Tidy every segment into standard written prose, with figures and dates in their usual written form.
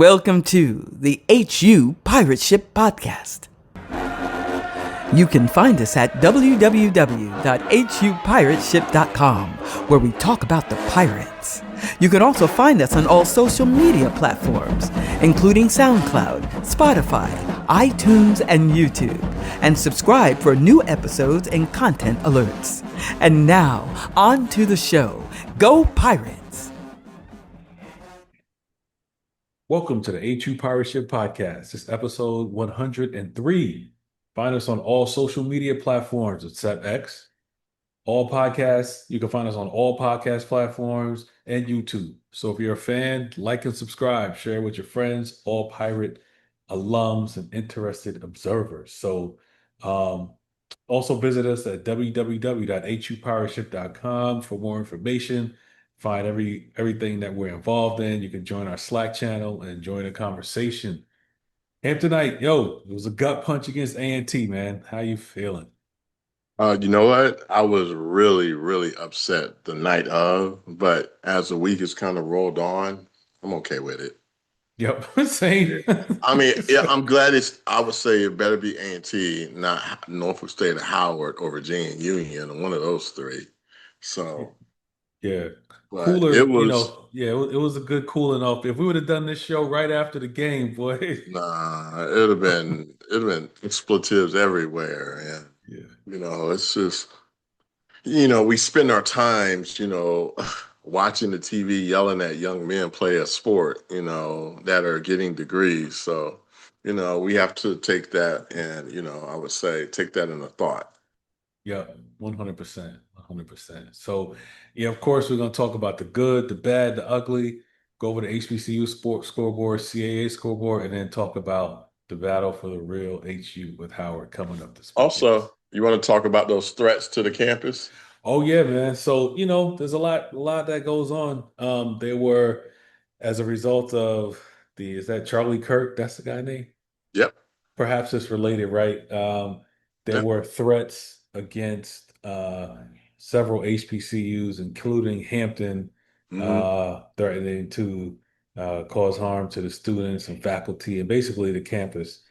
Welcome to the HU Pirate Ship Podcast. You can find us at www.hupirateship.com, where we talk about the pirates. You can also find us on all social media platforms, including SoundCloud, Spotify, iTunes, and YouTube, and subscribe for new episodes and content alerts. And now, on to the show. Go Pirates! Welcome to the HU Pirate Ship Podcast. This is episode 103. Find us on all social media platforms except X. All podcasts, you can find us on all podcast platforms and YouTube. So if you're a fan, like and subscribe, share with your friends, all pirate alums and interested observers. Um, also visit us at www.hupirateship.com for more information. Find everything that we're involved in. You can join our Slack channel and join the conversation. Hamptonite, yo, it was a gut punch against A&T, man. How you feeling? You know what? I was really, really upset the night of, but as the week has kind of rolled on, I'm okay with it. Yep, Yeah. same. I mean, yeah, I'm glad I would say it better be A&T, not Norfolk State or Howard or Virginia Union, one of those three. So, Yeah. but it Cooler, was, it was a good cooling off. If we would have done this show right after the game, boy. nah, it'd have been expletives everywhere. And, Yeah. it's just, we spend our times, watching the TV yelling at young men play a sport, that are getting degrees. So, we have to take that and, I would say take that in a thought. Yeah, 100%. 100%. So, yeah, of course, we're going to talk about the good, the bad, the ugly, go over the HBCU sports scoreboard, CAA scoreboard, and then talk about the battle for the real HU with Howard coming up this weekend. Also, you want to talk about those threats to the campus? Oh yeah, man. So, there's a lot that goes on. There were as a result of is that Charlie Kirk? That's the guy name? Yep. Perhaps it's related, right? There Yep. were threats against several HBCUs, including Hampton, Hmm. threatening to cause harm to the students and faculty and basically the campus.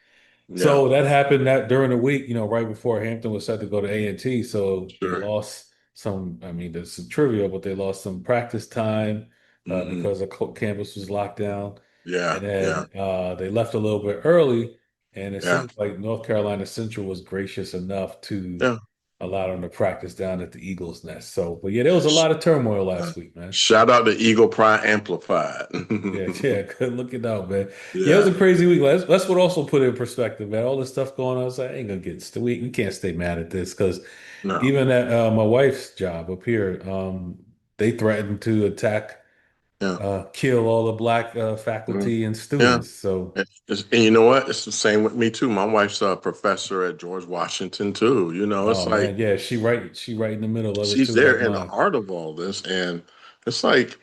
Yeah. So that happened that during the week, right before Hampton was set to go to A&T. So they Sure. lost I mean, there's some trivia, but they lost some practice time Hmm. because the campus was locked down. Yeah. And Yeah. then they left a little bit early. And it Yeah. seems like North Carolina Central was gracious enough to Yeah. allow them to practice down at the Eagles Nest. So, but yeah, there was a lot of turmoil Uh, last week, man. Shout out to Eagle Pride Amplified. Yeah, yeah, good looking out, man. Yeah, it was Yeah. a crazy week. That's what also put it in perspective, man. All this stuff going on, I was like, I ain't gonna get we can't stay mad at this because No. even at my wife's job up here, they threatened to attack, Yeah. kill all the black Mm. faculty and Yeah. students. So, And you know what? It's the same with me too. My wife's a professor at George Washington too. It's oh like man, yeah, she right in the middle of it she's too, there like in the mine. heart of all this, and it's like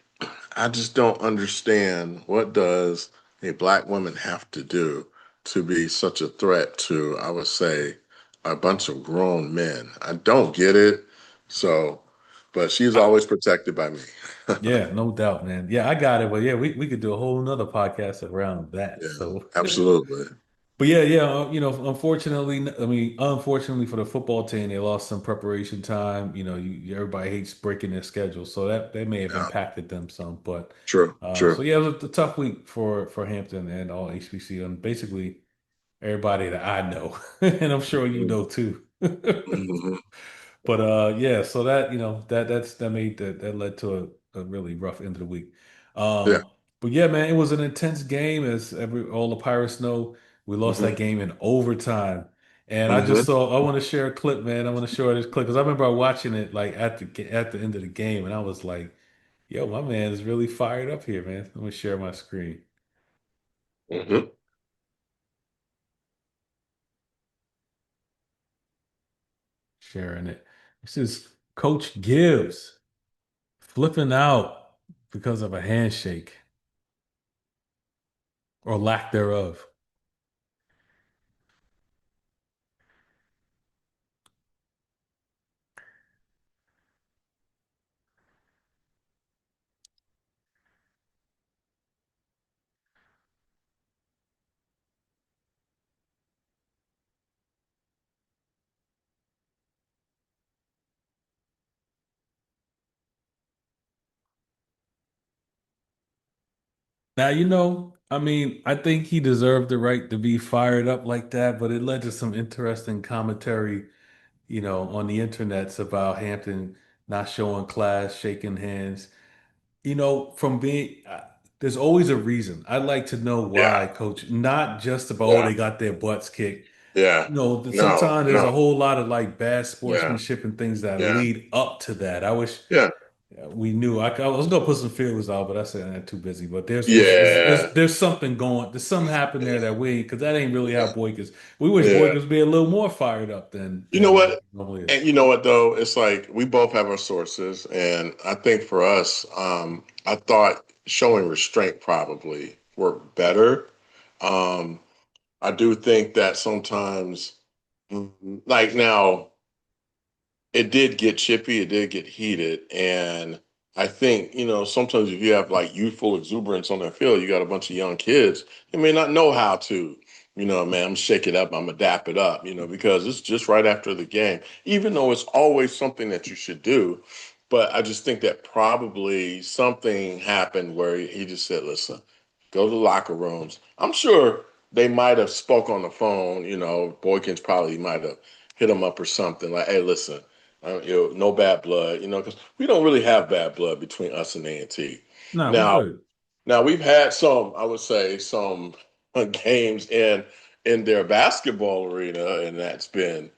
I just don't understand what does a black woman have to do to be such a threat to, I would say, a bunch of grown men. I don't get it. So, but she's always protected by me. Yeah, no doubt, man. Yeah, I got it. But yeah, we could do a whole nother podcast around that. Yeah, So, absolutely. but yeah, unfortunately, I mean, unfortunately for the football team, they lost some preparation time. Everybody hates breaking their schedule, so that may have Yeah, impacted them some. But true, so true. yeah, it was a tough week for Hampton and all HBC and basically everybody that I know, and I'm sure you Mhm. know too. Mhm. But yeah, so that that made that led to a really rough end of the week. Yeah. But yeah, man, it was an intense game, as all the Pirates know. We lost that Hmm. game in overtime, and I just Hmm. saw. I want to share a clip, man. I want to share this clip because I remember watching it like at the end of the game, and I was like, "Yo, my man is really fired up here, man." Let me share my screen, Hmm. sharing it. This is Coach Gibbs flipping out because of a handshake or lack thereof. Now, I mean, I think he deserved the right to be fired up like that, but it led to some interesting commentary, on the internets about Hampton not showing class, shaking hands. From being, there's always a reason. I'd like to know Yeah, why, coach, not just about, oh, yeah, they got their butts kicked. yeah. No, Sometimes there's a no. whole lot of like bad Yeah, sportsmanship and things that yeah, lead up to that. I wish yeah, we knew. I was gonna put some feelers out, but I said I'm too busy. But yeah, there's something going. There's something happened there that we because that ain't really how yeah, Boykins. We wish yeah. Boykins be a little more fired up You know than what what? he normally And is. you know what though? It's like we both have our sources, and I think for us, I thought showing restraint probably worked better. Um, I do think that sometimes, like now, it did get chippy, it did get heated, and I think sometimes if you have like youthful exuberance on the field, you got a bunch of young kids. You may not know how to, man, I'm shake it up, I'm gonna dap it up, because it's just right after the game. Even though it's always something that you should do, but I just think that probably something happened where he just said, "Listen, go to the locker rooms." I'm sure they might have spoke on the phone. Boykins probably might have hit him up or something like, "Hey, listen." No bad blood, because we don't really have bad blood between us and A&T. Nah, we Now, good. now we've had some, I would say, some games in their basketball arena, and that's been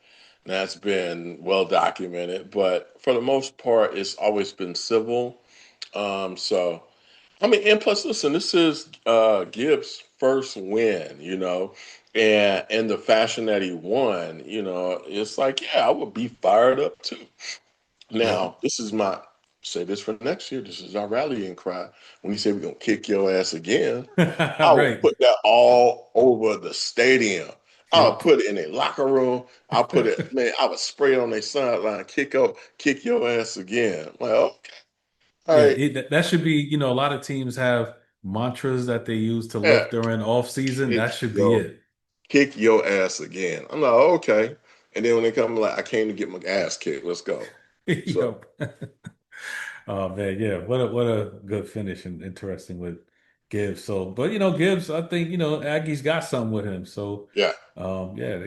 well documented. But for the most part, it's always been civil. So I mean, and plus, listen, this is Gibbs' first win, and in the fashion that he won, it's like, yeah, I would be fired up too. Yep. Now, this is my say this for next year. This is our rallying cry. When you say we're gonna kick your ass again, I will Right. put that all over the stadium. I'll Yep. put it in a locker room. I'll put it, man, I would spray it on their sideline, kick your ass again. Well, all Yeah, right, that should be, a lot of teams have mantras that they use to yeah, lift during off season. kick That should be your it. kick your ass again. I'm like, okay. And then when they come, like, I came to get my ass kicked. Let's go. So Yep. Oh man, yeah. What a good finish and interesting with Gibbs. So, but Gibbs, I think Aggie's got something with him. So, yeah. yeah,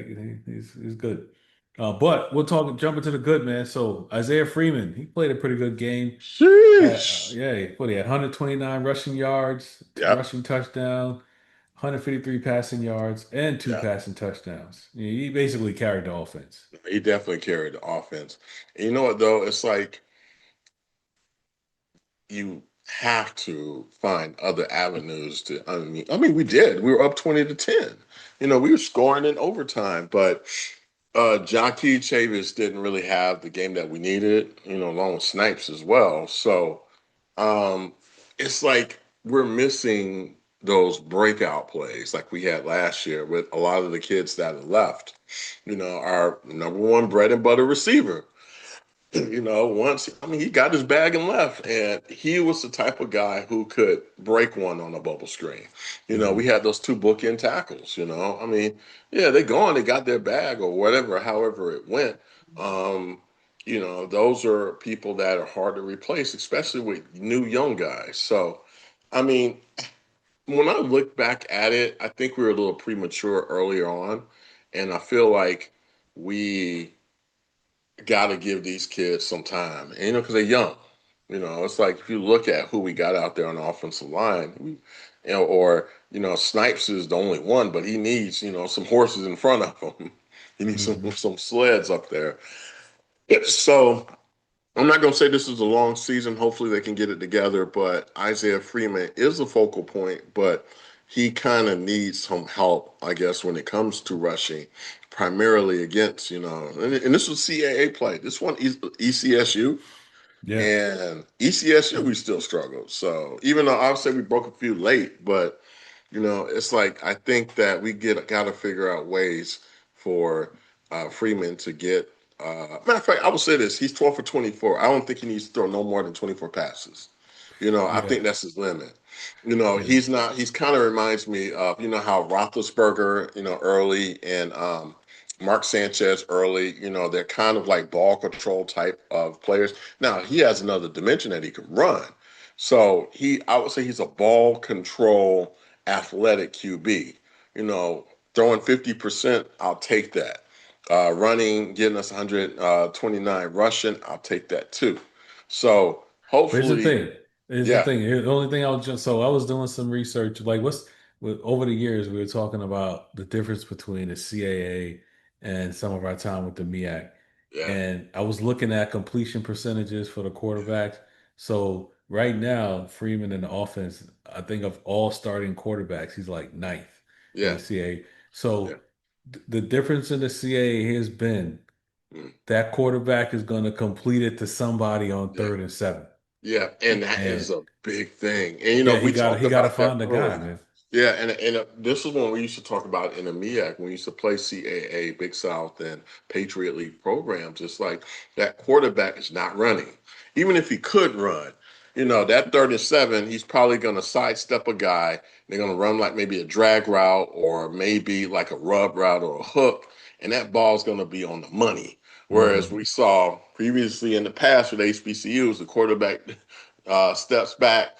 he's good. But we'll talk jumping to the good man. So Isaiah Freeman, he played a pretty good game. Sheesh. Yeah, he had 129 rushing yards, Yep. rushing touchdown, 153 passing yards, and two Yeah. passing touchdowns. He basically carried the offense. He definitely carried the offense. And you know what though? It's like you have to find other avenues to I mean we did. We were up 20-10. We were scoring in overtime, but Jockey Chavis didn't really have the game that we needed, along with Snipes as well. So um, it's like we're missing those breakout plays like we had last year with a lot of the kids that have left. Our number one bread and butter receiver. Once I mean he got his bag and left, and he was the type of guy who could break one on a bubble screen. We Mhm. had those two bookend tackles. I mean, yeah, they gone, they got their bag or whatever, however it went. Um, those are people that are hard to replace, especially with new young guys. So, I mean, when I look back at it, I think we were a little premature earlier on, and I feel like we got to give these kids some time, and, because they're young. It's like if you look at who we got out there on the offensive line, or Snipes is the only one, but he needs some horses in front of him. He needs some Mhm. some sleds up there. So I'm not going to say this is a long season. Hopefully they can get it together, but Isaiah Freeman is a focal point, but he kind of needs some help, I guess, when it comes to rushing, primarily against, and this was CAA play. This one is ECSU, Yeah. and ECSU we still struggled. So even though obviously we broke a few late, but it's like I think that we got to figure out ways for Freeman to get. Matter of fact, I will say this: he's 12 for 24. I don't think he needs to throw no more than 24 passes. I Yeah. think that's his limit. Yeah. He's not. He's kind of reminds me of how Roethlisberger, early in Mark Sanchez early. They're kind of like ball control type of players. Now he has another dimension that he can run. So I would say he's a ball control athletic QB. Throwing 50%, I'll take that. Running, getting us 129 rushing, I'll take that too. So But here's the hopefully, thing. Here's the yeah, thing. The only thing I was doing some research. Like, over the years we were talking about the difference between the CAA and some of our time with the MEAC, yeah, and I was looking at completion percentages for the quarterbacks. So right now, Freeman in the offense, I think of all starting quarterbacks, he's like ninth in yeah, the CAA. yeah. So the difference in the CAA has been Mm. that quarterback is going to complete it to somebody on Yeah. 3rd and 7. Yeah, and that And is a big thing. And yeah, we he talked got to about that find a guy, earlier. man. Yeah, and this is one we used to talk about in the MEAC when we used to play CAA, Big South, and Patriot League programs. It's like that quarterback is not running. Even if he could run, that 3rd and 7, he's probably going to sidestep a guy. They're going to run like maybe a drag route or maybe like a rub route or a hook, and that ball's going to be on the money. Whereas Hmm. we saw previously in the past with HBCUs, the quarterback steps back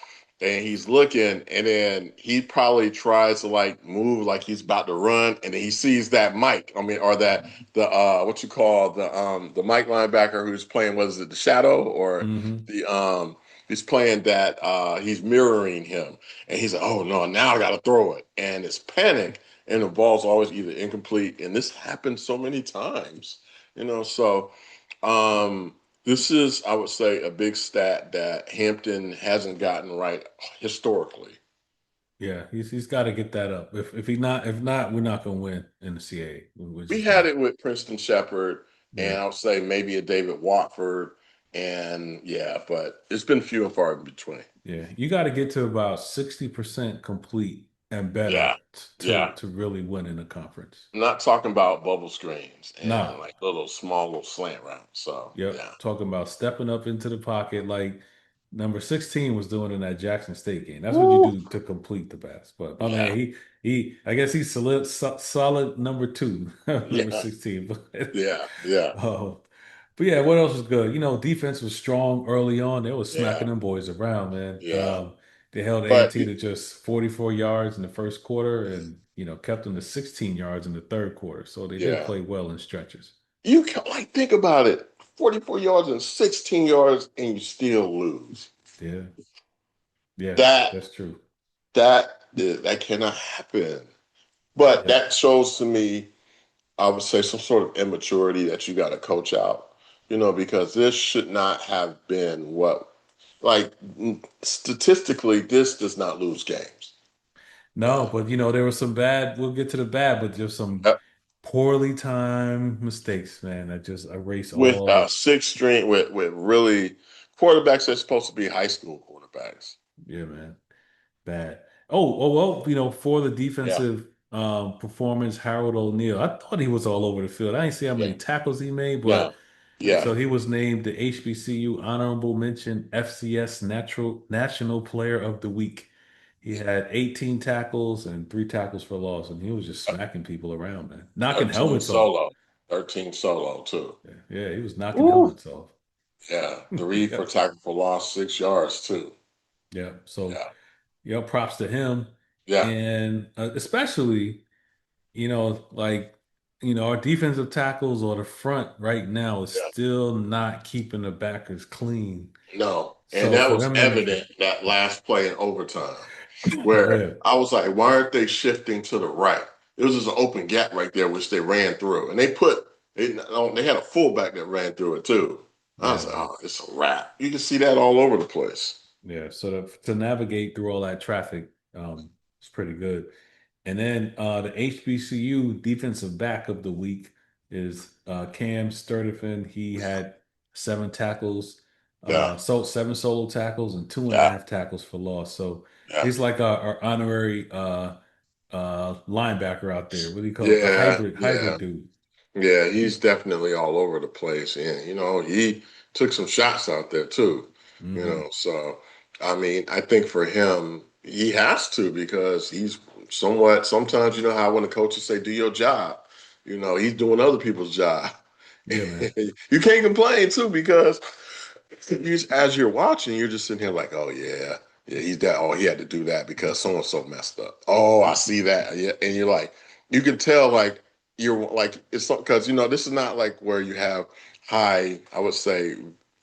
and he's looking, and then he probably tries to like move like he's about to run, and then he sees that Mike. I mean, or that the what you call the Mike linebacker who's playing, was it the shadow or Hmm. the he's playing that he's mirroring him, and he's like, oh no, now I got to throw it, and it's panic, and the ball's always either incomplete, and this happens so many times, so. Um, this is, I would say, a big stat that Hampton hasn't gotten right historically. Yeah, he's got to get that up. If not, we're not going to win in the CAA. We're We just had not. it with Princeton Shepherd, Yeah, and I would say maybe a David Watford, and yeah, but it's been few and far in between. yeah. You got to get to about 60% complete and Yeah, better yeah. to really win in the conference. I'm not talking about bubble screens and Nah. like little small little slant routes. So Yep. yeah, Talking about stepping up into the pocket like number 16 was doing in that Jackson State game. That's what you woo, do to complete the pass. But my man, yeah, I guess he's solid number two, number yeah, 16. yeah, yeah, Oh, but yeah, what else was good? Defense was strong early on. They was smacking yeah, them boys around, man. yeah. They held But A&T to just 44 yards in the first quarter and, kept them to 16 yards in the third quarter. So they did yeah. play well in stretches. You can like think about it. 44 yards and 16 yards and you still lose. Yeah. Yeah, That that's true. that cannot happen. But Yep. that shows to me, I would say, some sort of immaturity that you got to coach out. Because this should not have been statistically, this does not lose games. No, but there was some bad, we'll get to the bad, but there's some Uh, poorly timed mistakes, man, that just erase with all the, six string with really quarterbacks that's supposed to be high school quarterbacks. yeah, man. Bad. Oh, well, for the Yeah, defensive performance, Harold O'Neal, I thought he was all over the field. I didn't see how yeah, many tackles he made, yeah, but yeah. so he was named the HBCU Honorable Mention FCS National Player of the Week. He had 18 tackles and 3 tackles for loss, and he was just smacking people around, man, knocking 13 helmets off. solo. 13 solo too. Yeah, yeah, he was knocking Woo. helmets off. Yeah. Three Yeah, for tackle for loss, 6 yards too. yeah. So, Yeah. props to him, Yeah. and especially. Like, our defensive tackles or the front right now is Yeah. still not keeping the backers clean. No. And So that for was them to make, evident that last play in overtime where yeah, I was like, why aren't they shifting to the right? It was just an open gap right there, which they ran through. And they had a fullback that ran through it too. I yeah, was like, man, oh, it's a wrap. You can see that all over the place. yeah. So to navigate through all that traffic, it's pretty good. And then the HBCU defensive back of the week is Cam Sturdivant. He had 7 tackles, Yeah. so 7 solo tackles and two and a Yeah. half tackles for loss. So Yeah. he's like our honorary linebacker out there. What do you call it? The Yeah. hybrid Yeah. dude. Yeah, he's definitely all over the place. And, he took some shots out there too, Hmm. So, I mean, I think for him, he has to because he's sometimes, how when the coaches say, do your job, He's doing other people's job. Yeah, man. You can't complain too because as you're watching, you're just sitting here like, oh yeah, he's that. Oh, he had to do that because so and so messed up. Oh, I see that. Yeah, and you're like, you can tell like you're like it's because this is not like where you have high, I would say,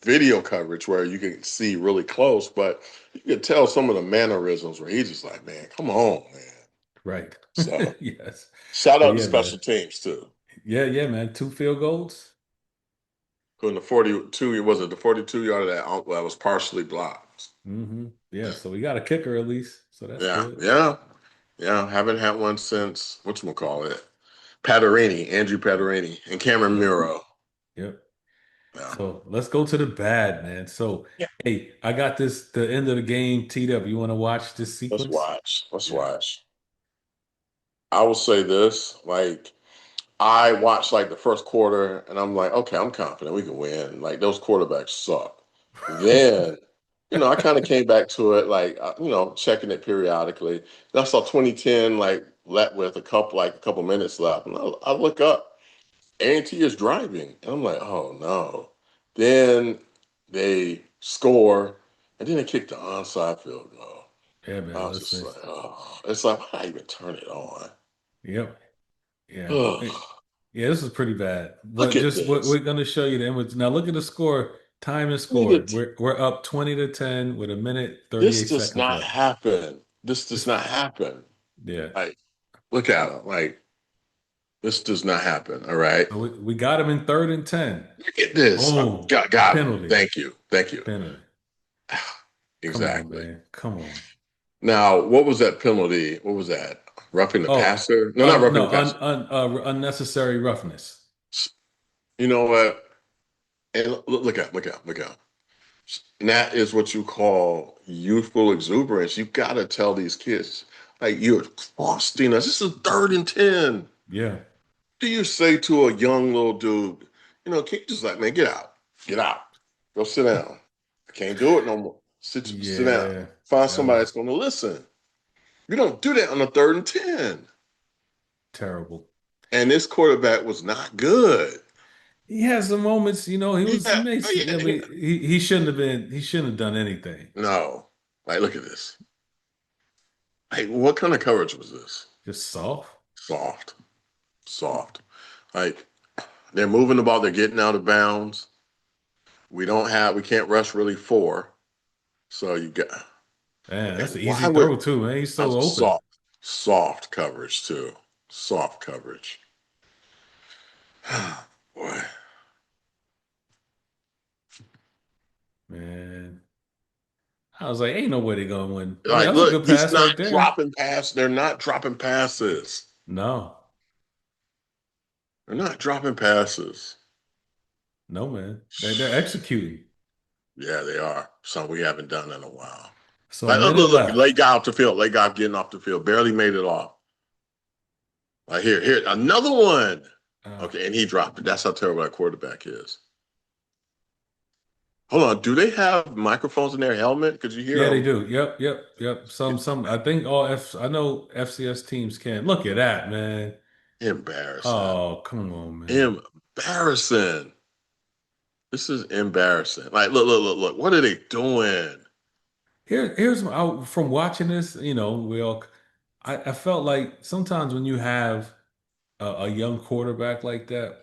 video coverage where you can see really close, but you can tell some of the mannerisms where he's just like, man, come on, man. Right. So Yes. shout But out to yeah, man. special teams too. Yeah, man. 2 field goals. In the 42, was it the 42-yard that was partially blocked? Yeah, so we got a kicker at least. So that's Yeah, good. yeah, yeah. Haven't had one since whatchamacallit, Paterini, Andrew Paterini, and Cameron Yep. Muro. Yep. Yeah. So let's go to the bad, man. So, Yeah. hey, I got the end of the game teed up. You want to watch this Let's sequence? watch. Let's Yeah. watch. I will say this: like, I watched like the first quarter, and I'm like, okay, I'm confident we can win. Like those quarterbacks suck. Then, I kind of came back to it, like, checking it periodically. And I saw 2010, like, let with a couple minutes left, and I look up. A&T is driving. And I'm like, oh no. Then they score, and then they kick the onside field goal. Yeah, I man. was just Listen. like, oh, it's like, why even turn it on? Yep. Yeah. Ugh, Yeah, this is pretty bad. look But at just what this. we're gonna show you the image. Now look at the score. Time and Look score. at We're up 20-10 with a minute this 38 does seconds not left. happen. This does This not happen. yeah. Like, look at him. Like, this does not happen. All right. So we got him in 3rd and 10. Look at this. Boom. Got him. Penalty. Thank you. Thank you. Penalty. Come on, Exactly. man. Come on. Now, what was that penalty? What was that? Roughing the Oh, passer? No, not roughing no, the passer. unnecessary roughness. You know what? And look out. And that is what you call youthful exuberance. You got to tell these kids, like, you're costing us. This is 3rd and 10. Yeah. Do you say to a young little dude, can you just like, man, get out, go sit down. I can't do it no more. Sit down. Yeah. Find That somebody was that's going to listen. You don't do that on a 3rd and 10. terrible. And this quarterback was not good. He has some moments, he was Yeah, makes I yeah. mean he shouldn't have done anything. No, like, look at this. Like, what kind of coverage was this? Just soft. Soft, soft. Like, they're moving the ball. They're getting out of bounds. We can't rush really four. So you got, Man, that's and an why easy would throw too, man. He's so that's open. soft coverage too. Soft coverage. Boy, Man. I was like, ain't no way they're gonna win. Oh, yeah, like, that's a look, good pass right there. they're not dropping passes. No. They're not dropping passes. No, man. They're executing. Yeah, they are. Something we haven't done in a while. So a Like, minute look, left. late guy off the field, late guy getting off the field, barely made it off. Like, here, another one. Okay, and he dropped it. That's how terrible that quarterback is. Hold on, do they have microphones in their helmet? Could you hear Yeah, they them? do. Yep. Some I think I know FCS teams can. Look at that, man. Embarrassing. Oh, come on, man. Embarrassing. This is embarrassing. Like, look. What are they doing? From watching this, I felt like sometimes when you have a young quarterback like that,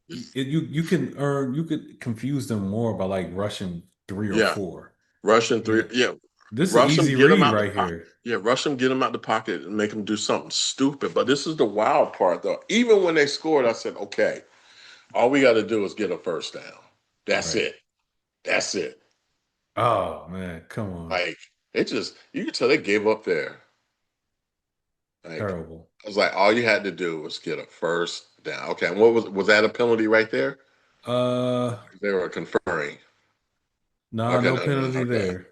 you could confuse them more by like rushing three or Yeah, four. Russian three. Yeah, Yeah, this is an rush them, easy get them read out the right pocket. here. Yeah, rush them, get them out the pocket, and make them do something stupid. But this is the wild part, though. Even when they scored, I said, okay, all we got to do is get a first down. That's Right. it. That's it. Oh man, come on. Like, you can tell they gave up there. Like, Terrible. I was like, all you had to do was get a first down. Okay, and what was that a penalty right there? Uh They were conferring. nah, Okay, no no, penalty okay. there.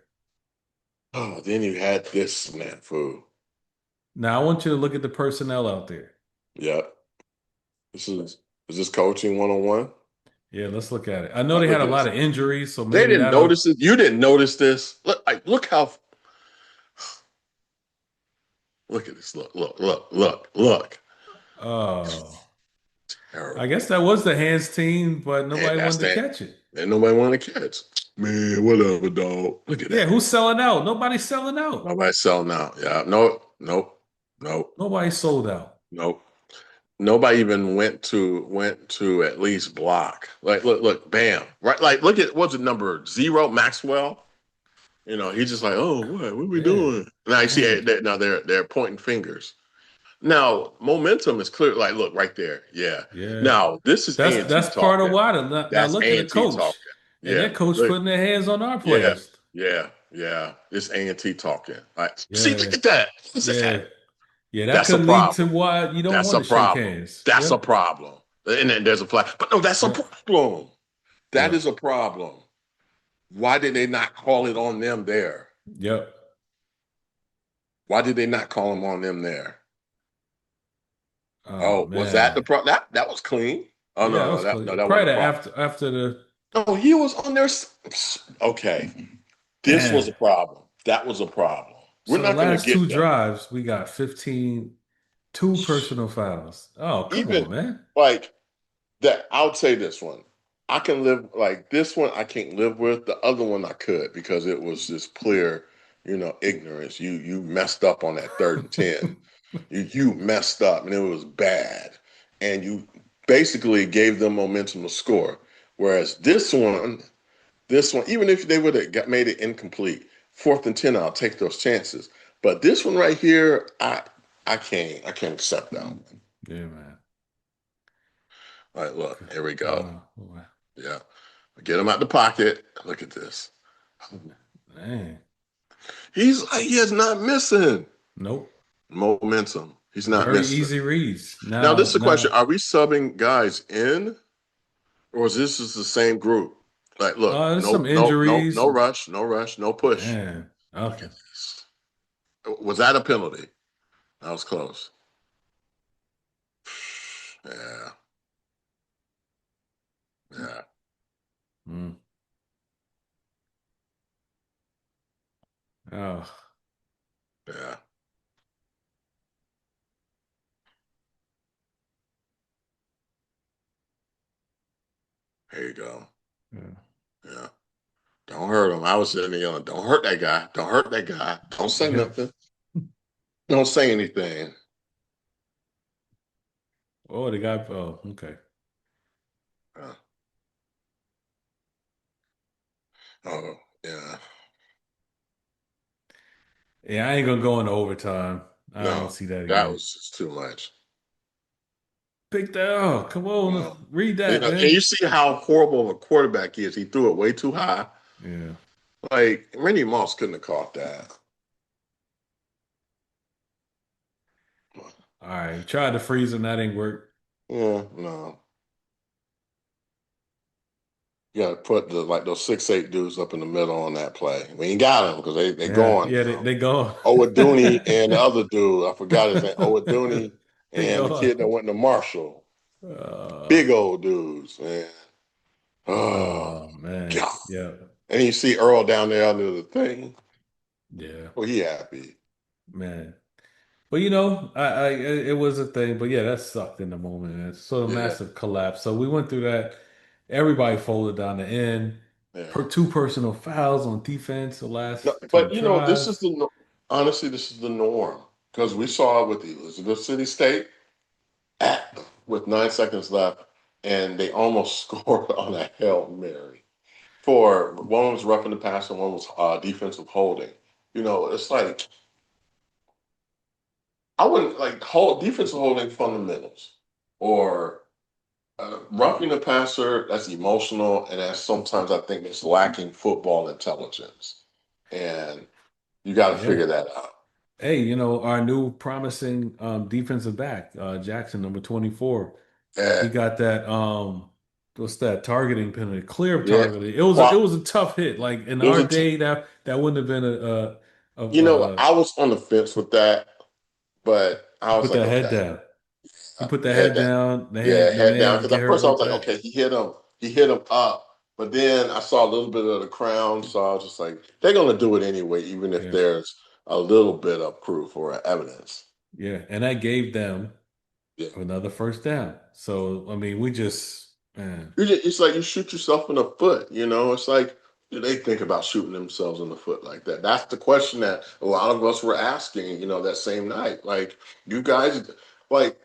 Oh, then you had this snafu. Now I want you to look at the personnel out there. Yep. This is this coaching 101? Yeah, let's look at it. I know they had Look a at lot this. of injuries, so They maybe didn't that'll notice this. You didn't notice this. Look how. Look at this. Look. oh I Terrible. guess that was the hands team, but And nobody that's wanted to that. catch it. And nobody want to catch. Man, whatever, dog. Look at Yeah, that. who's selling out? Nobody's selling out. Nobody selling out. Yeah. Nope. Nope. Nope. Nobody sold out. Nope. Nobody even went to at least block. Like, look, bam. Right. Like, look at what's the number 0, Maxwell. He's just like, oh, what we Yeah. doing? Now you see, Dang. now they're pointing fingers. Now momentum is clear. Like, look right there. Yeah. Yeah. Now this is That's A and T that's part of talking. why. Now That's look at A the and T coach. talking. And Yeah. that coach Look. putting their hands on our Yeah. players. Yeah. Yeah. It's A and T talking. Like, see, look Yeah. at that. Look at that. Yeah. Yeah, that That's a could lead to problem. why you don't That's want a to shake problem. hands. That's a Yep. problem. And then there's a flag. But no, that's a Yep. problem. That Yep. is a problem. Why did they not call it on them there? Yep. Why did they not call them on them there? Oh Oh, was that the man. problem? That was clean. Oh Yeah, no, that no, was that no, clear. that Probably wasn't a the problem. after the No, he was on there. Okay, this was man. a problem. That was a problem. We're So the not going to last get two that. drives, we got 15, two personal fouls. Oh, come Even on, man. like that. I would say this one. I can live like this one. I can't live with the other one. I could because it was just clear, ignorance. You messed up on that 3rd and 10. You messed up and it was bad, and you basically gave them momentum to score. Whereas this one, even if they would have made it incomplete, 4th and 10, I'll take those chances. But this one right here, I can't accept that one. Yeah, man. All right, look, here we go. Boy. Yeah, get him out the pocket. Look at this. Man. He is not missing Nope. momentum. He's not Very missing. easy reads. Now, this Now, is a question: now, are we subbing guys in, or is this just the same group? Like, look, there's no, some no, no, injuries. no rush, no rush, no push. Man. Look Okay. at this. Was that a penalty? That was close. Yeah, yeah, Mm. Oh. yeah. Here you go. Yeah. Yeah. Don't hurt him. I was sitting there yelling, don't hurt that guy. Don't hurt that guy. Don't say Yeah. nothing. Don't say anything. Oh, the guy. Oh, okay. Uh, oh, yeah. Yeah, I ain't gonna go into overtime. I don't No, see that that again. was just too much. Pick that. Oh, come on. No. Read that, And man. you see how horrible of a quarterback he is. He threw it way too high. Yeah. Like, Randy Moss couldn't have caught that. All right. Tried to freeze him. That ain't work. Yeah, no. You got to put those 6'8" dudes up in the middle on that play. We ain't got them because they Yeah. gone Yeah. They, now. they go. Owaduni and the other dude, I forgot his name. Owaduni They and the kid that go. went to Marshall. Uh, Big old dudes, man. Oh oh man. God. Yeah. And you see Earl down there under the thing. Yeah. Oh, he happy. Man. But it was a thing. But yeah, that sucked in the moment. Man. Sort of Yeah, massive collapse. So we went through that. Everybody folded down the end. yeah. Two personal fouls on defense the No, last two but this is drives. honestly, this is the norm because we saw it with the Elizabeth City State with 9 seconds left, and they almost scored on a Hail Mary. For one was roughing the pass and one was defensive holding. It's like I wouldn't like hold defensive holding fundamentals or roughing the passer. That's emotional, and that's sometimes I think it's lacking football intelligence, and you got to Yeah. figure that out. Hey, our new promising defensive back, Jackson, number 24. He And got that what's that targeting penalty, clear yeah, targeting. It was a tough hit. Like in it was our a day, that wouldn't have been a I was on the fence with that, but I was put like, that head okay, down. He put the head head down, down. yeah, The head down. man Because get at hurt first I with was like, that. okay, he hit him up, but then I saw a little bit of the crown, so I was just like, they're gonna do it anyway, even if Yeah. there's a little bit of proof or evidence. Yeah. And that gave them Yeah. another first down. So I mean, we just man, It's like you shoot yourself in the foot, you know? It's like, do they think about shooting themselves in the foot like that? That's the question that a lot of us were asking, that same night. Like, you guys, like,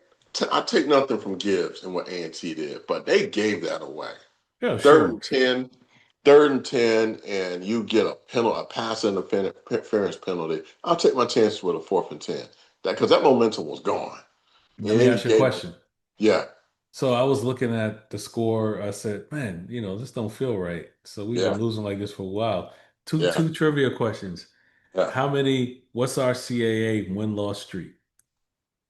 I take nothing from Gibbs and what A&T did, but they gave that away. yeah, Third sure. and 10, third and 10, and you get a penalty, a pass interference penalty. I'll take my chances with a 4th and 10. Because that momentum was gone. Let And me then you ask you a gave, question. yeah, So I was looking at the score. I said, man, this don't feel right. So we've been yeah, losing like this for a while. Two yeah, two trivia questions. yeah. What's our CAA win-loss streak?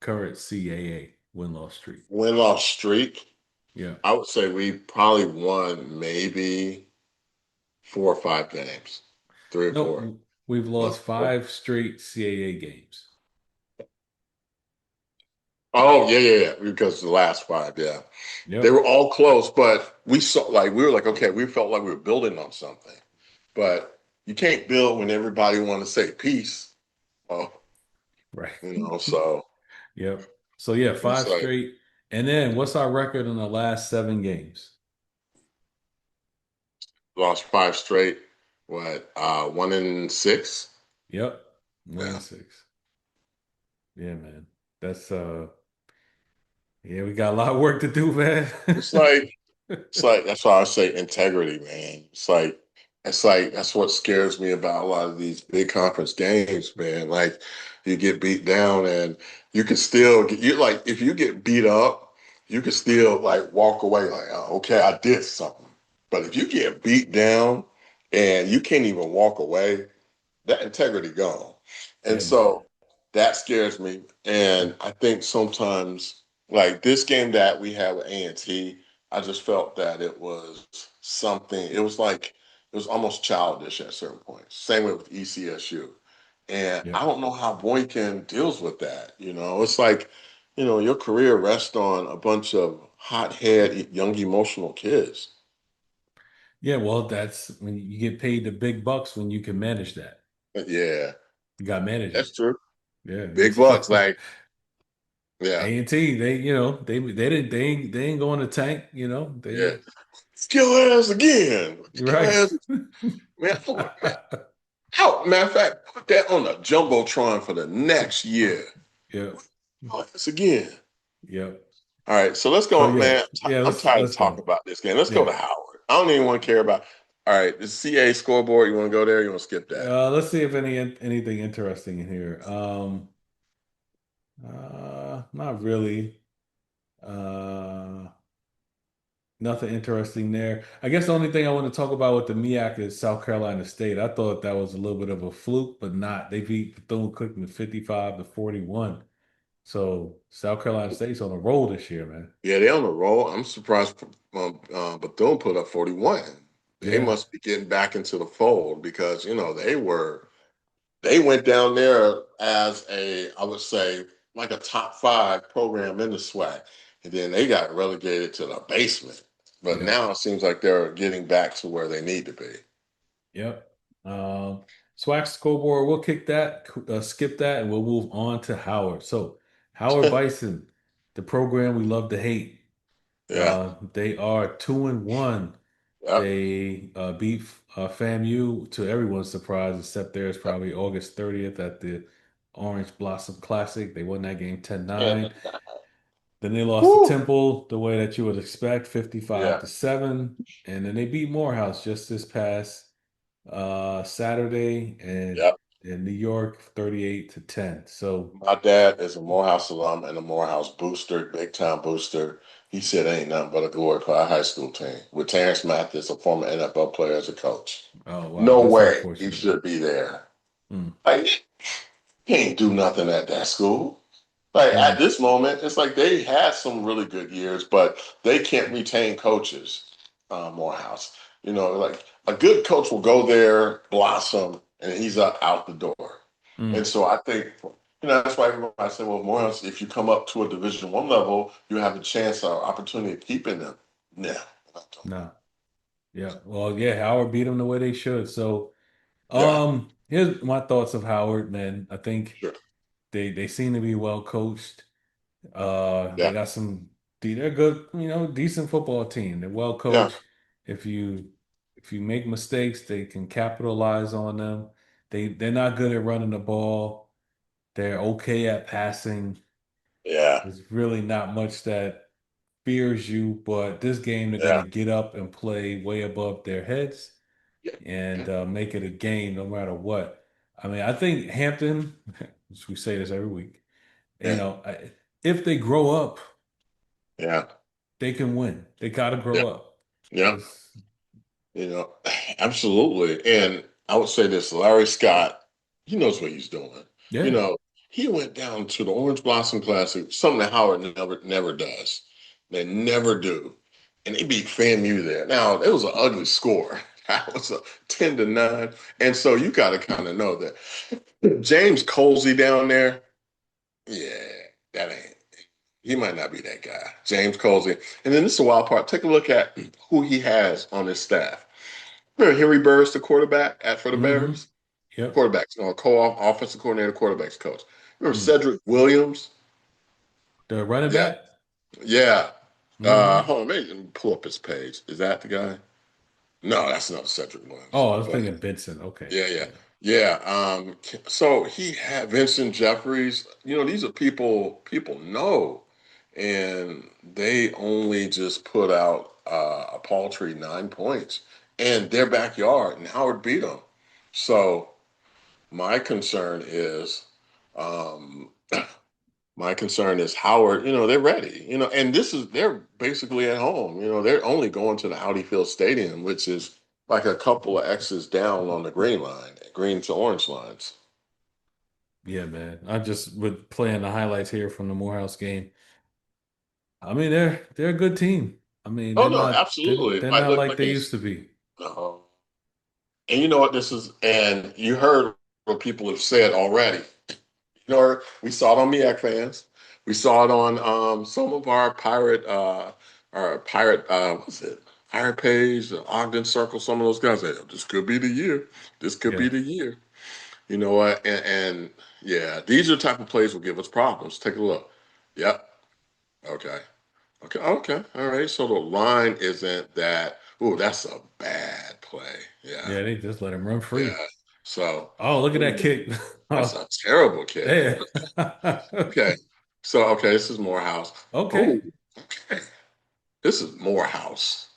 Current CAA win-loss streak. Win-loss streak. Yeah. I would say we probably won maybe 4 or 5 games, 3 or 4. Nope. We've No. lost five straight CAA games. Oh yeah, yeah, yeah. Because the last 5, yeah, they Yep. were all close, but we were like, okay, we felt like we were building on something, but you can't build when everybody want to say peace. Oh, Right. so Yep. So yeah, it's five like straight. And then what's our record in the last 7 games? lost 5 straight. What? 1-6. Yep. One Yeah, and six. Yeah, man. That's yeah, we got a lot of work to do, man. it's like that's why I say integrity, man. It's like that's what scares me about a lot of these big conference games, man. Like you get beat down and you can still you like if you get beat up, you can still like walk away like, oh, okay, I did something. But if you get beat down and you can't even walk away, that integrity gone. And Yeah, man. so that scares me. And I think sometimes, like this game that we had with A&T, I just felt that it was something, it was almost childish at certain points. Same way with ECSU. And I Yep. don't know how Boykin deals with that. It's like, your career rests on a bunch of hothead, young, emotional kids. Yeah, well, that's when you get paid the big bucks when you can manage that. But yeah, You got to manage that's it. true. Yeah. Big bucks, like, yeah, A&T, they ain't going to tank, yeah. they Skill ass again. Skill right. ass, man. Matter of fact, put that on the jumbotron for the next year. Yep. Oh, this again. Yep. All right, so let's So go, yeah, man. yeah, I'm let's tired of let's talking go. about this game. Let's go Yeah. to Howard. I don't even want to care about. All right, the CA scoreboard. You want to go there? You want to skip that? Let's see if anything interesting in here. Not really. Uh, Nothing interesting there. I guess the only thing I want to talk about with the MEAC is South Carolina State. I thought that was a little bit of a fluke, but not. They beat Bethune-Cookman 55-41. So South Carolina State's on a roll this year, man. Yeah, they on the roll. I'm surprised. Bethune put up 41. They Yeah, must be getting back into the fold because they went down there as I would say, like a top 5 program in the SWAC. And then they got relegated to the basement. But yep, now it seems like they're getting back to where they need to be. yep. SWAC scoreboard, we'll skip that, and we'll move on to Howard. So Howard Bison, the program we love to hate. Yeah. They are 2-1. Yep. They beat FAMU to everyone's surprise, except theirs probably August 30th at the Orange Blossom Classic. They won that game 10-9. Yep. Then they lost to Woo. Temple the way that you would expect, 55 Yeah. to 7. And then they beat Morehouse just this past Saturday and Yep. in New York 38 to 10. So My dad is a Morehouse alum and a Morehouse booster, big time booster. He said ain't nothing but a glorified high school team with Terrence Mathis, a former NFL player, as a coach. oh wow, No that's way he unfortunate. should be there. Mm, Like, he ain't do nothing at that school. Like at mm, this moment, it's like they had some really good years, but they can't retain coaches. Morehouse, like a good coach will go there, blossom, and he's out the door. And mm. so I think, that's why everybody said, well, Morehouse, if you come up to a Division 1 level, you have a chance or opportunity of keeping them. Yeah, No. Yeah. Well, yeah, Howard beat them the way they should. So yeah, here's my thoughts of Howard, man. I think sure. they seem to be well coached. Yeah, They got some. They're good, decent football team. They're well yeah, coached. If you if you make mistakes, they can capitalize on them. They're not good at running the ball. They're okay at passing. yeah, There's really not much that fears you, but this game they're yeah, gonna get up and play way above their heads yeah, and yeah, make it a game no matter what. I mean, I think Hampton, we say this every week, yeah, if they grow up, yeah, they can win. They gotta yeah, grow up. yeah. It's- You know, absolutely. And I would say this, Larry Scott, he knows what he's doing. You yeah. know, he went down to the Orange Blossom Classic, something that Howard never does. They never do. And they beat FAMU there. Now, it was an ugly score. That was a 10-9. And so you got to kind of know that James Colsey down there, yeah, that ain't. He might not be that guy, James Colsey. And then this is the wild part. Take a look at who he has on his staff. Remember Henry Burris, the quarterback for the Mm-hmm. Bears? Yep. Quarterbacks, offensive coordinator, quarterbacks coach. Remember Mm. Cedric Williams? The running Yeah, back? yeah. Mm-hmm. Hold on, maybe let me pull up his page. Is that the guy? No, that's not Cedric Williams. Oh, I was But thinking Benson. Okay. yeah, yeah, Yeah. yeah. So he had Vincent Jeffries. You know, these are people know, and they only just put out a paltry 9 points in their backyard, and Howard beat them. So my concern is, um, my concern is Howard. You know, they're ready. You know, and they're basically at home. You know, they're only going to the Audi Field Stadium, which is like a couple of X's down on the green line, green to orange lines. Yeah, man. I just would playing the highlights here from the Morehouse game. I mean, they're a good team. I mean, Oh they're no, not they're, absolutely. they're Like not look, like like they used to be. uh, and you know what this is, and you heard what people have said already. You know, we saw it on MEAC fans. We saw it on some of our pirate, what's it? Pirate Page, the Ogden Circle. Some of those guys say, "This could be the year. This could Yeah. be the year." You know what? And yeah, these are the type of plays will give us problems. Take a look. Yep. Okay. Okay. Okay. All right. So the line isn't that. Oh, that's a bad play. Yeah. Yeah, they just let him run free. Yeah. So. Oh, look at that Ooh, kick. that's Oh, a terrible kick. yeah. Okay. So, okay, this is Morehouse. Okay. Oh, okay. This is Morehouse.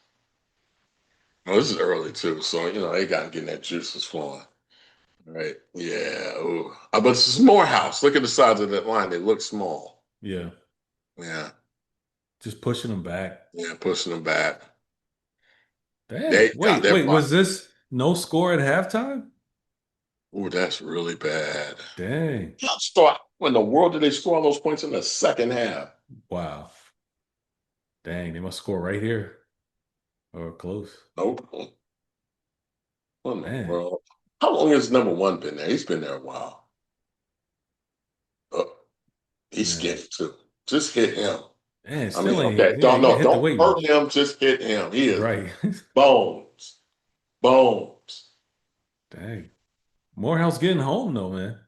Oh, this is early too. So, you know, they got getting that juices flowing. Right. Yeah. Ooh. But this is Morehouse. Look at the size of that line. They look small. Yeah. Yeah. Just pushing him back. Yeah. Pushing them back. Dang. They got their Wait, block. was this no score at halftime? Ooh, that's really bad. Dang. When the world did they score all those points in the second half? Wow. Dang, they must score right here or close. Nope. What in the Man, world? How long has number one been there? He's been there a while. Oh, he's man. skinny too. Just hit him. Man, I mean, still ain't, okay, yeah, don't you can no, hit the don't weight room. hurt him. Just hit him. He is Right. bones, bones. Dang. Morehouse getting home though, man.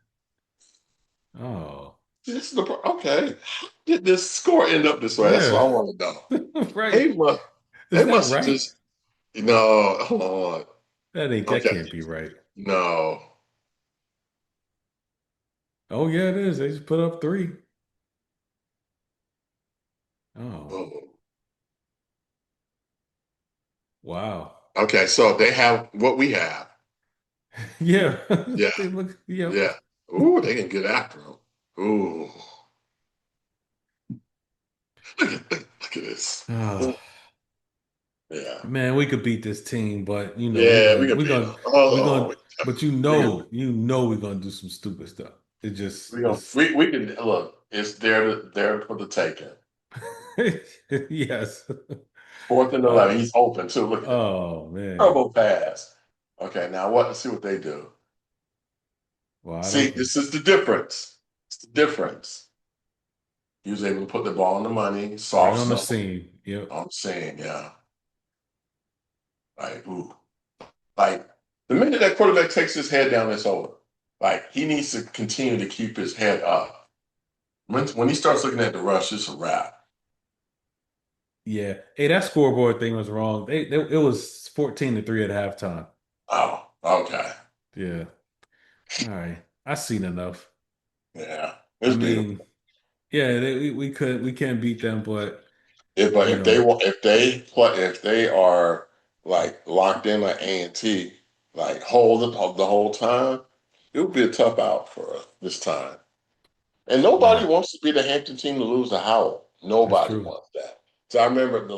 Oh, This is okay. How did this score end up this way? That's what yeah. I want to know. Right. They must, Is they that must have right? just no. Hold on. That Okay, can't be right. no. Oh, yeah, it is. They just put up three. Oh, Oh. wow. Okay, so they have what we have. Yeah. Yeah, They look, yep. yeah. Ooh, they can get after him. Ooh, look at this. Oh, Yeah, man, we could beat this team, but yeah. We can beat them. we're Oh, gonna, but you we can. know, we're gonna do some stupid stuff. It just, We gonna we can look. It's there for the taking. yes. Fourth and Uh, 11. He's open too. Look at that. oh man. Turbo pass. Okay, now what? Let's see what they do. Well, I See, don't. this is the difference. It's the difference. He was able to put the ball on the money, Right soft on the stuff. scene. Yep. I'm saying, yeah. Like, ooh. Like, the minute that quarterback takes his head down, it's over. Like, he needs to continue to keep his head up. When he starts looking at the rush, it's a wrap. Yeah. Hey, that scoreboard thing was wrong. It was 14-3 at halftime. Oh, okay. Yeah. All right. I seen enough. Yeah, I it's beautiful. mean, yeah, we can't beat them, but But you know, if they are like locked in like A&T, like the whole time, it would be a tough out for us this time. And nobody yeah, wants to be the Hampton team to lose to Howard. that's Nobody true. wants that. So I remember the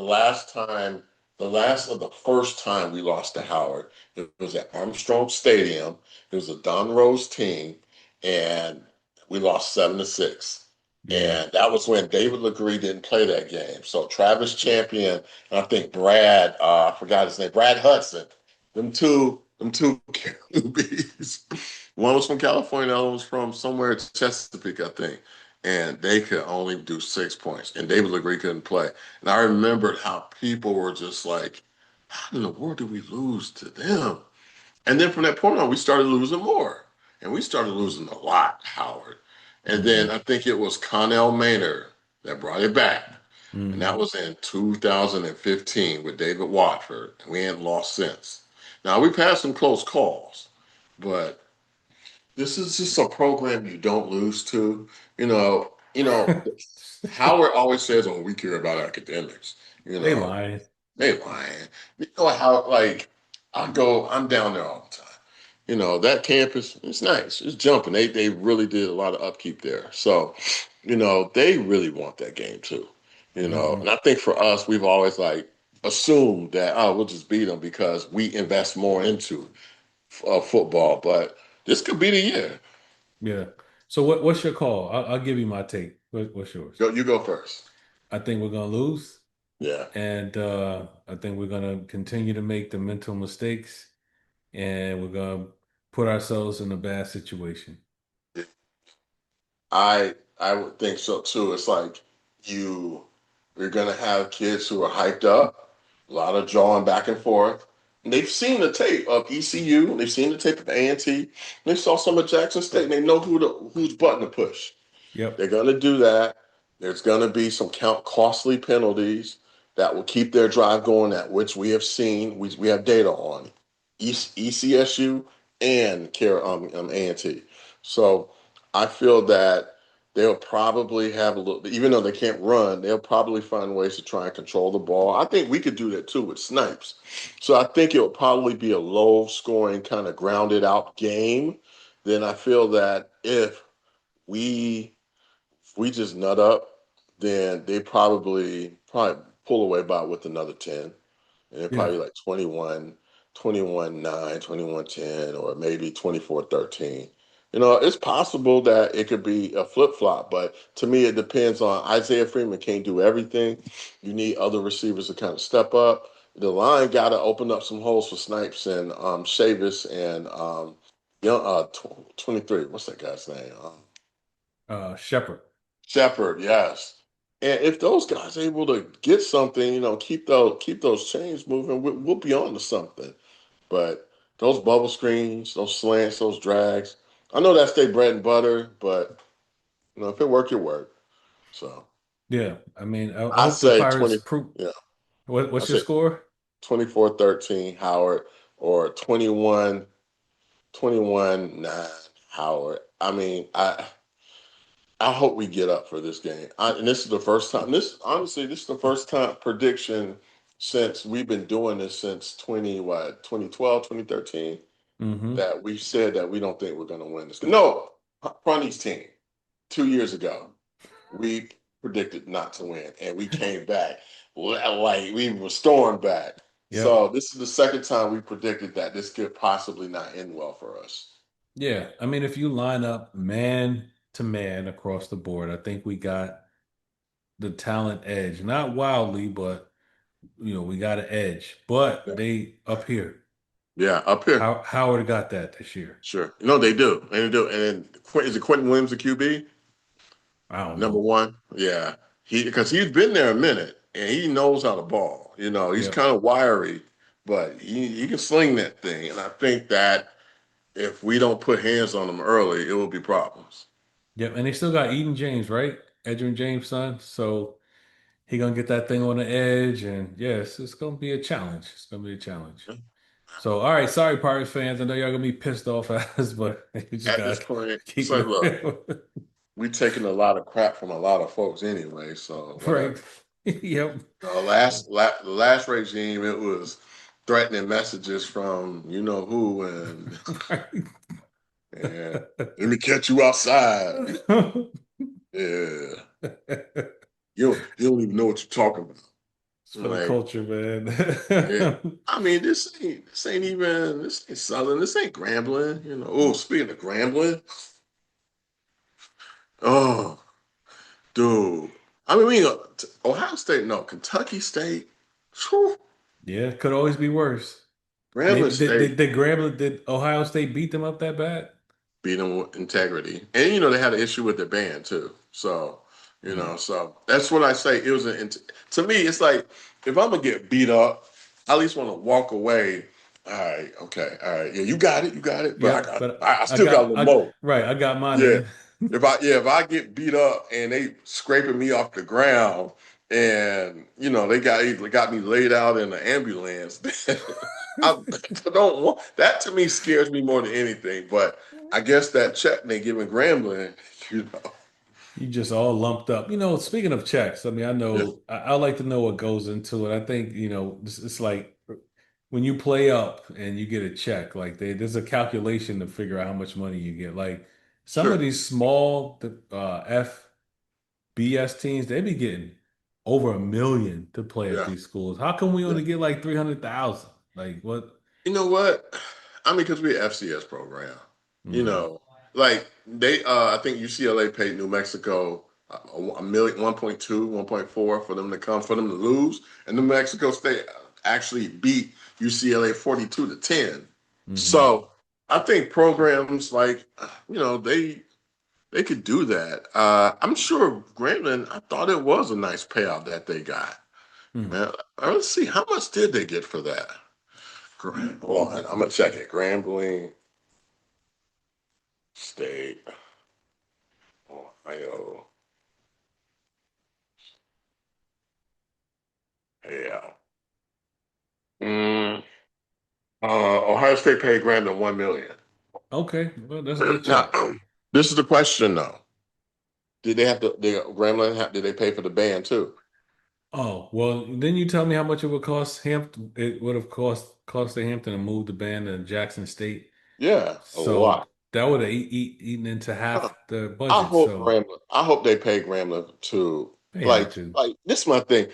first time we lost to Howard, it was at Armstrong Stadium. It was a Don Rose team, and we lost 7-6. Yeah. And that was when David Legree didn't play that game. So Travis Champion and I think Brad, I forgot his name, Brad Hudson. Them two QBs. One was from California, the other was from somewhere in Chesapeake, I think. And they could only do 6 points. And David Legree couldn't play. And I remembered how people were just like, how in the world did we lose to them? And then from that point on, we started losing more. And we started losing a lot, Howard. And then Hmm. I think it was Connell Maynard that brought it back. And that Hmm. was in 2015 with David Watford. And we ain't lost since. Now, we've had some close calls, but this is just a program you don't lose to. Howard always says, "Oh, we care about academics." You They know, lying. they lying. You know how like I'm down there all the time. That campus, it's nice. It's jumping. They really did a lot of upkeep there. So, they really want that game too. Hmm. And I think for us, we've always like assumed that we'll just beat them because we invest more into football. But this could be the year. Yeah. So what's your call? I'll give you my take. What's yours? You go first. I think we're gonna lose, Yeah. and I think we're gonna continue to make the mental mistakes, and we're gonna put ourselves in a bad situation. I would think so too. It's like you you're gonna have kids who are hyped up, a lot of jawing back and forth. And they've seen the tape of ECU, they've seen the tape of A&T, they saw some of Jackson State, and they know whose button to push. Yep. They're gonna do that. There's gonna be some costly penalties that will keep their drive going, at which we have seen, we have data on ECSU and A&T. So I feel that they'll probably have a little, even though they can't run, they'll probably find ways to try and control the ball. I think we could do that too with Snipes. So I think it'll probably be a low scoring, kind of grounded out game. Then I feel that we if we just nut up, then they probably pull away by with another 10. And they're Yeah. probably like 21-9, 21-10, or maybe 24-13. It's possible that it could be a flip flop, but to me, it depends on Isaiah Freeman can't do everything. You need other receivers to kind of step up. The line got to open up some holes for Snipes and Chavis and 23. What's that guy's name? Shepherd. Shepard, yes. And if those guys are able to get something, keep those chains moving, we'll be on to something. But those bubble screens, those slants, those drags, I know that's their bread and butter, but if it work, it work. So Yeah. I mean, I I hope the say Pirates 20, prove. yeah, I What's your say score? 24-13 Howard or 21-9 Howard. I mean, I hope we get up for this game. And this is the first time. This is the first time prediction since we've been doing this since 2012, 2013, Hmm. that we've said that we don't think we're going to win this. No, Prunty's team 2 years ago, we predicted not to win, and we came back like we were stormed back. Yep. So this is the second time we predicted that this could possibly not end well for us. Yeah. I mean, if you line up man to man across the board, I think we got the talent edge. Not wildly, but we got an edge. But Yeah, they up here. yeah, up here. Howard got that this year. Sure. No, they do. And they do. And then is it Quentin Williams the QB? I don't Number know. one? Yeah. Because he's been there a minute and he knows how to ball. He's Yep. kind of wiry, but he can sling that thing. And I think that if we don't put hands on him early, it will be problems. Yep, and they still got Eden James, right? Edgerrin James' son. So he gonna get that thing on the edge, and yes, it's gonna be a challenge. It's gonna be a challenge. So, all right, sorry, Pirates fans. I know y'all gonna be pissed off at us, but you just At this gotta point, keep it's like, look, it we taking a lot of crap from a lot of folks anyway, so whatever. right. Yep. The last regime, it was threatening messages from you know who, Right. and let me catch you outside. Yeah, you don't even know what you're talking about. It's for the Like, culture, yeah, man. I mean, this ain't Southern, this ain't Grambling. You know. Oh, speaking of Grambling, oh, dude. I mean, Ohio State, no, Kentucky State, whew, Yeah, could always be worse. Grambling Maybe State. did Ohio State beat them up that bad? Beat them with integrity. And you know they had an issue with their band too. So Mm. so that's what I say. It was to me. It's like if I'm gonna get beat up, I at least want to walk away. All right, okay, all right, yeah, you got it. But Yep, but I still got a little more. I got mine Yeah, in. if I get beat up and they scraping me off the ground, and you know they got me laid out in the ambulance, I don't want that. To me scares me more than anything. But I guess that check they giving Grambling, you know, You just all lumped up. Speaking of checks, I mean, I yeah, know I like to know what goes into it. I think, it's like when you play up and you get a check, like there's a calculation to figure out how much money you get. Like some of sure, these small FBS teams, they be getting over 1 million to play at yeah, these schools. How come we yeah. only get like 300,000? Like what? You know what? I mean, because we're FCS program, you Hmm. know, like I think UCLA paid New Mexico a million, 1.2, 1.4 for them to come, for them to lose. And New Mexico State actually beat UCLA 42 to 10. Hmm. So I think programs like, they could do that. I'm sure Grambling, I thought it was a nice payout that they got. Hmm. Man, let's see, how much did they get for that? Hold on, I'm gonna check it. Grambling State, Ohio. Yeah. Mm, Ohio State paid Grambling 1 million. Okay, well, that's a good Now, check. this is the question though. Did they have to? Did they pay for the band too? Oh, well, then you tell me how much it would cost Hampton. It would have cost the Hampton to move the band to Jackson State. Yeah, a So lot. that would have eaten into Huh. half the budget. So I hope they pay Grambling too. they had to. Like this is my thing.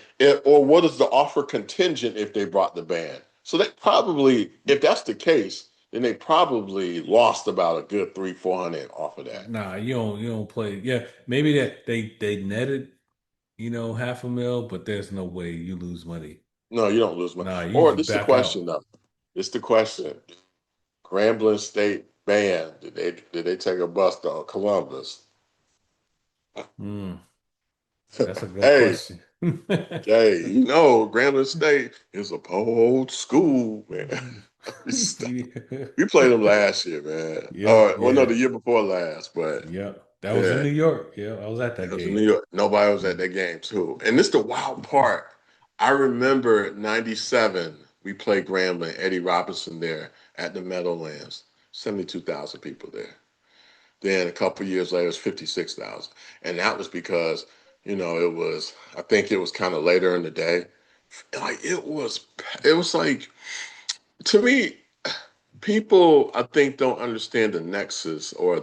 Or what is the offer contingent if they brought the band? So they probably, if that's the case, then they probably lost about a good 300-400 off of that. Nah, you don't play. Yeah, maybe that they netted, 500,000, but there's no way you lose money. No, you don't lose money. Nah, you Or just this is the back question out. though. This is the question. Grambling State band, did they take a bus to Columbus? Hmm, that's a good Hey, question. Jay, you know Grambling State is a old school, man. We played them last year, man. Yep, Well, no, yeah. the year before last, but Yep. That was in yeah, New York. Yeah, I was at it that was in game. New York. Nobody was at Mm. that game too. And this the wild part. I remember '97. We played Grambling, Eddie Robinson there at the Meadowlands. 72,000 people there. Then a couple years later, it was 56,000, and that was because I think it was kind of later in the day. Like it was like to me. People I think don't understand the nexus or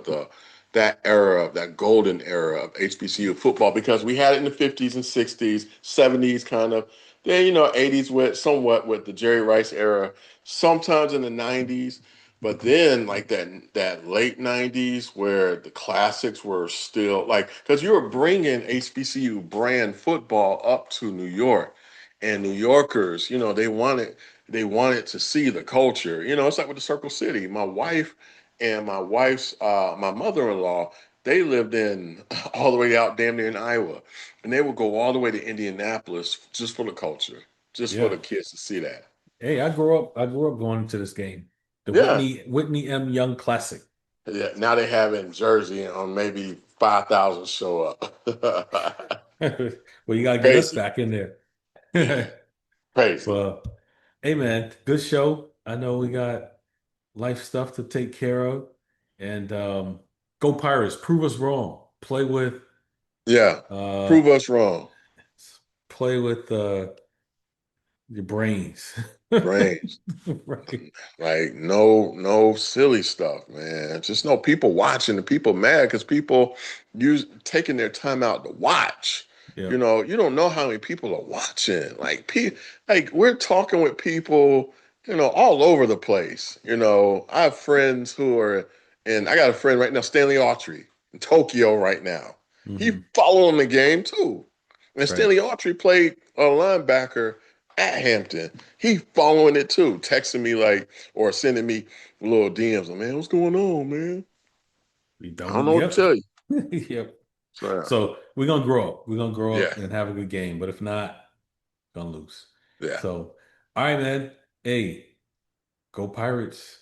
that golden era of HBCU football because we had it in the 50s and 60s, 70s kind of. Then 80s with somewhat with the Jerry Rice era, sometimes in the 90s, but then like that late 90s where the classics were still like because you were bringing HBCU brand football up to New York and New Yorkers, they wanted to see the culture. It's like with the Circle City. My wife and my mother-in-law, they lived in all the way out damn near in Iowa. And they would go all the way to Indianapolis just for the culture, just for Yeah. the kids to see that. Hey, I grew up going to this game. The Yeah. Whitney M. Young Classic. Yeah. Now they have it in Jersey on maybe 5,000 show up. Well, you gotta get us Crazy. back in there. Yeah, crazy. Well, hey man, good show. I know we got life stuff to take care of. And go Pirates, prove us wrong. Yeah, Uh prove us wrong. play with your brains. Brains. Right. Like no silly stuff, man. Just know people watching and people mad because people use taking their time out to watch. Yeah. You don't know how many people are watching. Like we're talking with people, all over the place. I have friends who are, and I got a friend right now, Stanley Autry, in Tokyo right now. He Hmm. following the game too. And Right. Stanley Autry played a linebacker at Hampton. He following it too, texting me like or sending me little DMs. Like, man, what's going on, man? We I done don't with know what to yep. tell you. Yep. So So we're gonna grow up. We're gonna grow yeah, up and have a good game. But if not, gonna lose. yeah. So all right, man. Hey, go Pirates.